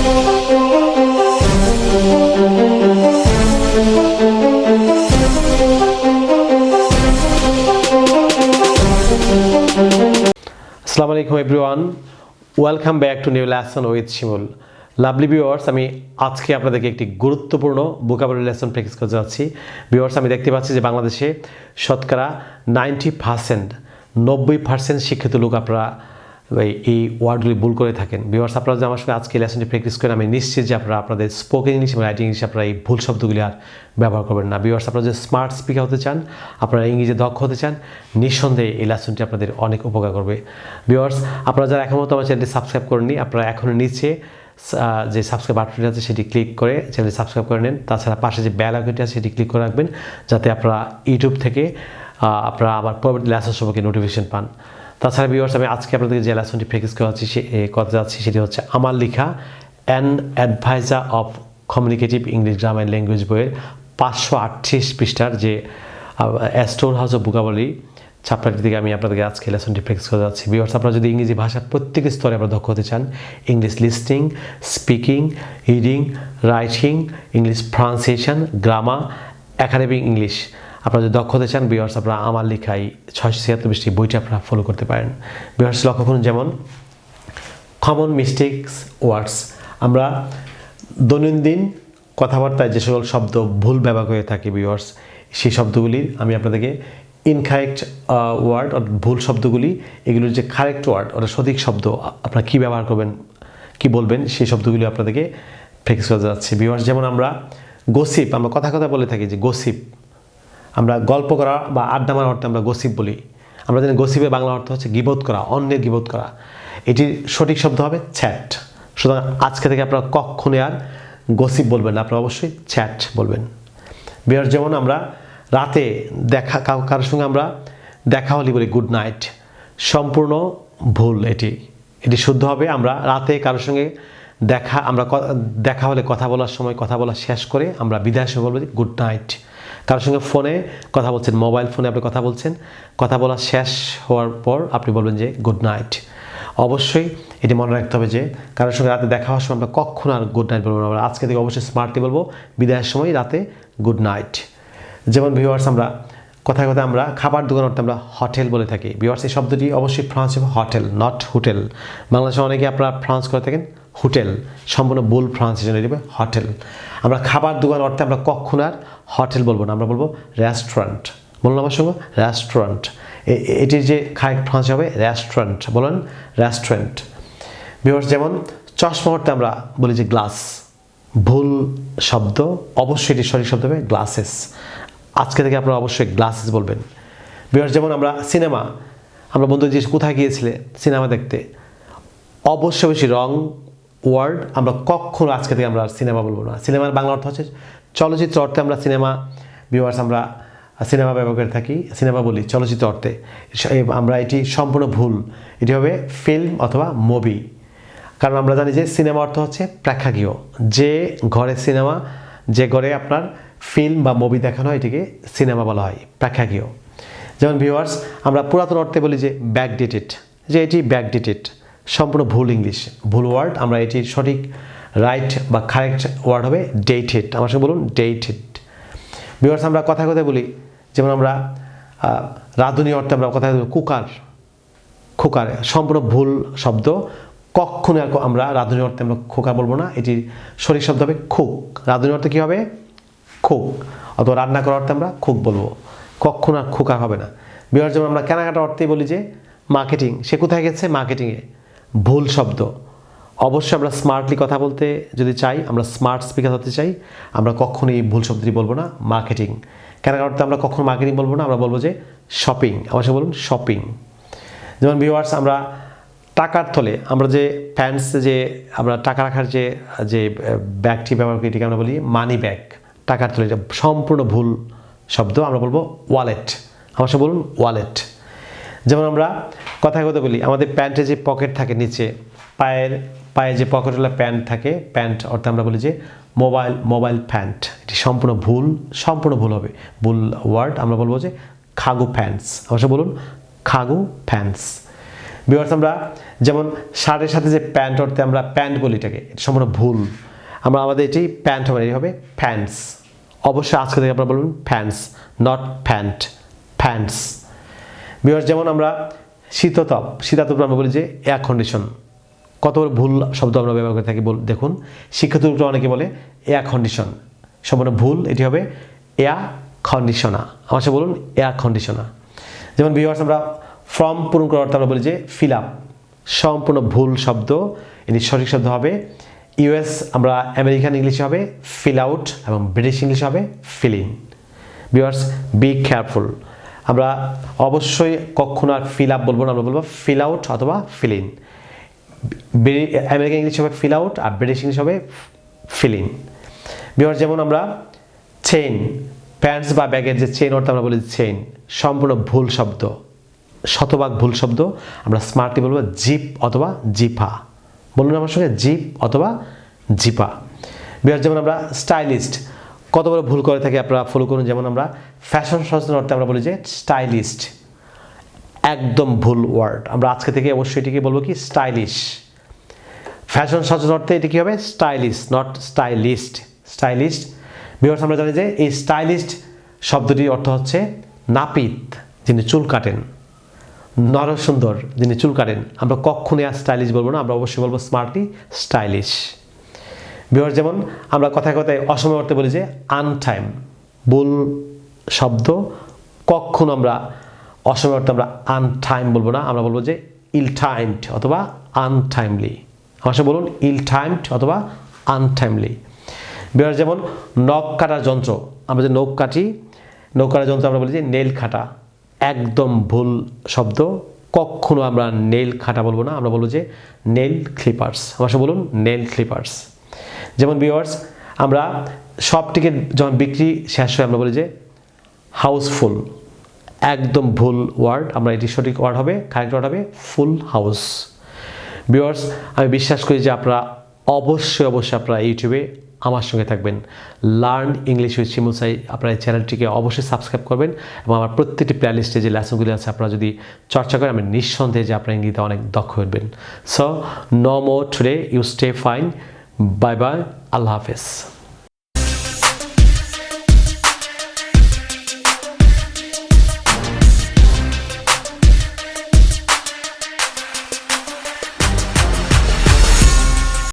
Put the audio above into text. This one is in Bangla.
আসসালামু আলাইকুম everyone, welcome back to new lesson with Shimul. Lovely viewers, আমি আজকে আপনাদেরকে একটি গুরুত্বপূর্ণ ভোকাবুলারি লেসন প্র্যাকটিস করতে যাচ্ছি। ভিউয়ার্স, আমি দেখতে পাচ্ছি যে বাংলাদেশে শতকরা 90% শিক্ষিত লোক আপনারা এই ওয়ার্ডগুলি ভুল করে থাকেন। ভিউয়ার্স, আপনারা যে আমার সঙ্গে আজকে লেসনটি প্র্যাকটিস করেন, আমি নিশ্চিত যে আপনারা আপনাদের স্পোকেন ইংলিশ এবং রাইটিং ইংলিশ আপনারা এই ভুল শব্দগুলি আর ব্যবহার করবেন না। ভিউয়ার্স, আপনারা যে স্মার্ট স্পিকার হতে চান, আপনারা ইংরেজিতে দক্ষ হতে চান, নিঃসন্দেহে এই লেসনটি আপনাদের অনেক উপকার করবে। ভিউয়ার্স, আপনারা যারা এখন মতো আমার চ্যানেলটি সাবস্ক্রাইব করেননি, আপনারা এখনও নিচে যে সাবস্ক্রাইব বাটনটি আছে সেটি ক্লিক করে চ্যানেলটি সাবস্ক্রাইব করে নেন। তাছাড়া পাশে যে বেল আইকনটি আছে সেটি ক্লিক করে রাখবেন, যাতে আপনারা ইউটিউব থেকে আপনারা আমার পরবর্তী লেসন সম্পর্কে নোটিফিকেশন পান। তাছাড়া ভিউয়ার্স, আমি আজকে আপনাদেরকে যে লেসনটি প্র্যাকটিস করতে যাচ্ছি সেটি হচ্ছে আমার লেখা an advisor of communicative English grammar and language বইয়ের 538 পৃষ্ঠার যে স্টোর হাউস অফ ভোকাবুলারি চ্যাপ্টারটি থেকে আমি আপনাদেরকে আজকে লেসনটি প্র্যাকটিস করতে যাচ্ছি। ভিউয়ার্স, আপনারা যদি ইংরেজি ভাষার প্রত্যেক স্তরে আপনারা দক্ষ হতে চান, English listening, speaking, reading, writing, English pronunciation, grammar, academic English আপনারা যদি দক্ষ হতে চান, ভিউয়ার্স আপনারা আমার লেখায় 676 পৃষ্ঠা বইটি আপনারা ফলো করতে পারেন। ভিউয়ার্স, লক্ষ্য করুন, যেমন কমন মিস্টেকস ওয়ার্ডস, আমরা দৈনন্দিন কথাবার্তায় যে সকল শব্দ ভুল ব্যবহার করে থাকি ভিউয়ার্স, সেই শব্দগুলির আমি আপনাদেরকে ইনকারেক্ট ওয়ার্ড অর্থাৎ ভুল শব্দগুলি, এগুলির যে কারেক্ট ওয়ার্ড অর্থাৎ সঠিক শব্দ আপনারা কী ব্যবহার করবেন, কী বলবেন, সেই শব্দগুলি আপনাদেরকে প্র্যাকটিস করতে যাচ্ছি। ভিউয়ার্স, যেমন আমরা গসিপ, আমরা কথা বলে থাকি যে গসিপ, আমরা গল্প করা বা আড্ডা মারার অর্থে আমরা গসিপ বলি। আমরা জানি গসিপের বাংলা অর্থ হচ্ছে গীবত করা, অন্যের গীবত করা। এটির সঠিক শব্দ হবে চ্যাট। সুতরাং আজকে থেকে আপনারা কখনো আর গসিপ বলবেন না, আপনারা অবশ্যই চ্যাট বলবেন। ভিউয়ার্স, যেমন আমরা রাতে কারোর সঙ্গে আমরা দেখা হলে বলি গুড নাইট, সম্পূর্ণ ভুল। এটি শুদ্ধ হবে আমরা রাতে কারোর সঙ্গে দেখা হলে কথা বলার সময় কথা বলা শেষ করে আমরা বিদায়ের সময় বলবো গুড নাইট। কারোর সঙ্গে ফোনে কথা বলছেন, মোবাইল ফোনে আপনি কথা বলছেন, কথা বলা শেষ হওয়ার পর আপনি বলবেন যে গুড নাইট। অবশ্যই এটি মনে রাখতে হবে যে কারোর সঙ্গে রাতে দেখা হওয়ার সময় আমরা কখনো আর গুড নাইট বলবো না, আমরা আজকে থেকে অবশ্যই স্মার্টলি বলবো বিদায়ের সময় রাতে গুড নাইট। যেমন ভিউয়ার্স, আমরা কথায় আমরা খাবার দোকান অর্থে আমরা হোটেল বলে থাকি। ভিউয়ার্স, এই শব্দটি অবশ্যই প্রনাউন্স হবে হোটেল, নট হোটেল। বাংলাদেশে অনেকে আপনারা প্রনাউন্স করে থাকেন হোটেল, সম্পূর্ণ ভুল প্রনাউন্সিয়েশন হয়ে যাবে হোটেল। আমরা খাবার দোকান অর্থে আমরা কখনো আর হোটেল বলবো না, আমরা বলবো রেস্টুরেন্ট। বলুন আমার সঙ্গে, রেস্টুরেন্ট। এটির যে কারেক্ট প্রনাউন্স হবে রেস্টুরেন্ট, বলুন রেস্টুরেন্ট। ভিউয়ার্স, যেমন চশমা অর্থে আমরা বলি যে গ্লাস, ভুল শব্দ, অবশ্যই এটি সঠিক শব্দ হবে গ্লাসেস। আজকে থেকে আপনারা অবশ্যই গ্লাসেস বলবেন। ভিউয়ার্স, যেমন আমরা সিনেমা, আমরা বন্ধু যে কোথায় গিয়েছিলে সিনেমা দেখতে, অবশ্যই রং ওয়ার্ড, আমরা কখনো আজকে থেকে আমরা সিনেমা বলবো না। সিনেমার বাংলা অর্থ হচ্ছে চলচ্চিত্র অর্থে আমরা সিনেমা, ভিউয়ার্স আমরা সিনেমা ব্যবহার করে থাকি, সিনেমা বলি চলচ্চিত্র অর্থে। আমরা এটি সম্পূর্ণ ভুল, এটি হবে ফিল্ম অথবা মুভি। কারণ আমরা জানি যে সিনেমা অর্থ হচ্ছে প্রেক্ষাগৃহ, যে ঘরে সিনেমা, যে ঘরে আপনার ফিল্ম বা মুভি দেখানো হয় এটিকে সিনেমা বলা হয়, প্রেক্ষাগৃহ। যেমন ভিউয়ার্স, আমরা পুরাতন অর্থে বলি যে ব্যাকডেটেড, যে এটি ব্যাকডেটেড, সম্পূর্ণ ভুল ইংলিশ, ভুল ওয়ার্ড। আমরা এটির সঠিক রাইট বা কারেক্ট ওয়ার্ড হবে ডেটেড। আমার সঙ্গে বলুন ডেটেড। ভিউয়ার্স, আমরা কথা বলি, যেমন আমরা রাঁধুনি অর্থে আমরা কথা বলি কুকার, খোকার, সম্পূর্ণ ভুল শব্দ। কখনো আর আমরা রাঁধুনি অর্থে আমরা খোকা বলবো না, এটির সঠিক শব্দ হবে কুক। রাঁধুনি অর্থে কী হবে? কুক। অথবা রান্না করার অর্থে আমরা কুক বলবো, কখনো আর খোকা হবে না। ভিউয়ার্স, যেমন আমরা কেনাকাটার অর্থেই বলি যে মার্কেটিং, সে কোথায় গেছে মার্কেটিংয়ে, ভুল শব্দ। অবশ্যই আমরা স্মার্টলি কথা বলতে যদি চাই, আমরা স্মার্ট স্পিকার হতে চাই, আমরা কখনোই এই ভুল শব্দটি বলবো না মার্কেটিং। কেনাকাটা অর্থে আমরা কখনো মার্কেটিং বলবো না, আমরা বলবো যে শপিং। অবশ্যই বলুন শপিং। যেমন ভিউয়ার্স, আমরা টাকার থলে, আমরা যে প্যান্টস, যে আমরা টাকা রাখার যে ব্যাগটি ব্যবহার করি এটিকে আমরা বলি মানি ব্যাগ। টাকার থলে, এটা সম্পূর্ণ ভুল শব্দ, আমরা বলবো ওয়ালেট। অবশ্যই বলুন ওয়ালেট। যেমন আমরা কথায় বলি, আমাদের প্যান্টে যে পকেট থাকে নিচে, পায়ে যে পকেটওয়ালা প্যান্ট থাকে, প্যান্ট অর্থে আমরা বলি যে মোবাইল প্যান্ট। এটি সম্পূর্ণ ভুল হবে, ভুল ওয়ার্ড। আমরা বলবো যে খাগু প্যান্টস। অবশ্যই বলুন খাগু প্যান্টস। ভিউয়ার্স আমরা যেমন শার্টের সাথে যে প্যান্ট অর্থে আমরা প্যান্ট বলি এটাকে, এটা সম্পূর্ণ ভুল। আমরা আমাদের এটি প্যান্ট হবে, এই হবে প্যান্টস। অবশ্যই আজকে থেকে আপনারা বলবেন pants, not pant, pants. Viewers যেমন আমরা শীতাতপ আমরা বলি যে এয়ার কন্ডিশন, কত বড় ভুল শব্দ আমরা ব্যবহার করে থাকি দেখুন। শিক্ষার্থীরা অনেকে বলে এয়ার কন্ডিশন, সম্পূর্ণ ভুল, এটি হবে এয়ার কন্ডিশনার। আমার সাথে বলুন এয়ার কন্ডিশনার। যেমন ভিউয়ার্স আমরা ফর্ম পূরণ করার অর্থে আমরা বলি যে ফিল আপ, সম্পূর্ণ ভুল শব্দ। এটি সঠিক শব্দ হবে ইউএস, আমরা আমেরিকান ইংলিশে হবে ফিল আউট এবং ব্রিটিশ ইংলিশে হবে fill in. Viewers be careful, আমরা অবশ্যই কখনো আর ফিল আপ বলবো না, আমরা বলবো ফিল আউট অথবা ফিল ইন। আমেরিকান ইংলিশ হবে ফিল আউট আর ব্রিটিশ ইংলিশ হবে ফিল ইন। ভিউয়ার্স যেমন আমরা চেইন, প্যান্টস বা ব্যাগের যে চেইন অর্থে আমরা বলি চেইন, সম্পূর্ণ ভুল শব্দ, শতভাগ ভুল শব্দ। আমরা স্মার্টলি বলবো জিপ অথবা জিপা। বলুন আমার সঙ্গে জিপ অথবা জিপা। ভিউয়ার্স যেমন আমরা স্টাইলিস্ট, কত বড় ভুল করে থাকি আপনারা ফলো করুন। যেমন আমরা ফ্যাশন সচেতন অর্থে আমরা বলি যে স্টাইলিস্ট, একদম ভুল ওয়ার্ড। আমরা আজকে থেকে অবশ্যই এটিকে বলবো কি স্টাইলিশ। ফ্যাশন সচেতন অর্থে এটি কি হবে stylist, not stylist, stylist. Viewers আমরা জানি যে এই স্টাইলিস্ট শব্দটির অর্থ হচ্ছে নাপিত, যিনি চুল কাটেন, নরসুন্দর, যিনি চুল কাটেন। আমরা কখনোই আর স্টাইলিশ বলবো না, আমরা অবশ্যই বলবো স্মার্টলি স্টাইলিশ। ভিউয়ার্স যেমন আমরা কথায় কথায় অসময় অর্থে বলি যে আনটাইম, ভুল শব্দ। কখনো আমরা অসময় অর্থে আমরা আনটাইম বলবো না, আমরা বলবো যে ইল টাইমড অথবা আনটাইমলি। আমার সাথে বলুন ইল টাইমড অথবা আনটাইমলি। ভিউয়ার্স যেমন নখ কাটার যন্ত্র, আমরা যে নখ কাটি, নখ কাটার যন্ত্র আমরা বলি যে নেল খাটা, একদম ভুল শব্দ। কখনো আমরা নেল খাটা বলবো না, আমরা বলবো যে নেল ক্লিপার্স। আমার সাথে বলুন নেল ক্লিপার্স। যেমন ভিউয়ার্স আমরা সব টিকিট যখন বিক্রি শেষ হয় আমরা বলি যে হাউসফুল, একদম ভুল ওয়ার্ড। আমরা এটি সঠিক ওয়ার্ড হবে, কারেক্ট ওয়ার্ড হবে ফুল হাউস। ভিউয়ার্স আমি বিশ্বাস করি যে আপনারা অবশ্যই আপনারা ইউটিউবে আমার সঙ্গে থাকবেন। লার্ন ইংলিশ উইথ শিমুল সাই, আপনারা এই চ্যানেলটিকে অবশ্যই সাবস্ক্রাইব করবেন এবং আমার প্রত্যেকটি প্লেলিস্টে যে লেসনগুলি আছে আপনারা যদি চর্চা করেন, আমি নিঃসন্দেহে যে আপনারা ইংরেজিতে অনেক দক্ষ হবেন। So no more today, you stay fine, bye bye, আল্লাহ হাফেজ।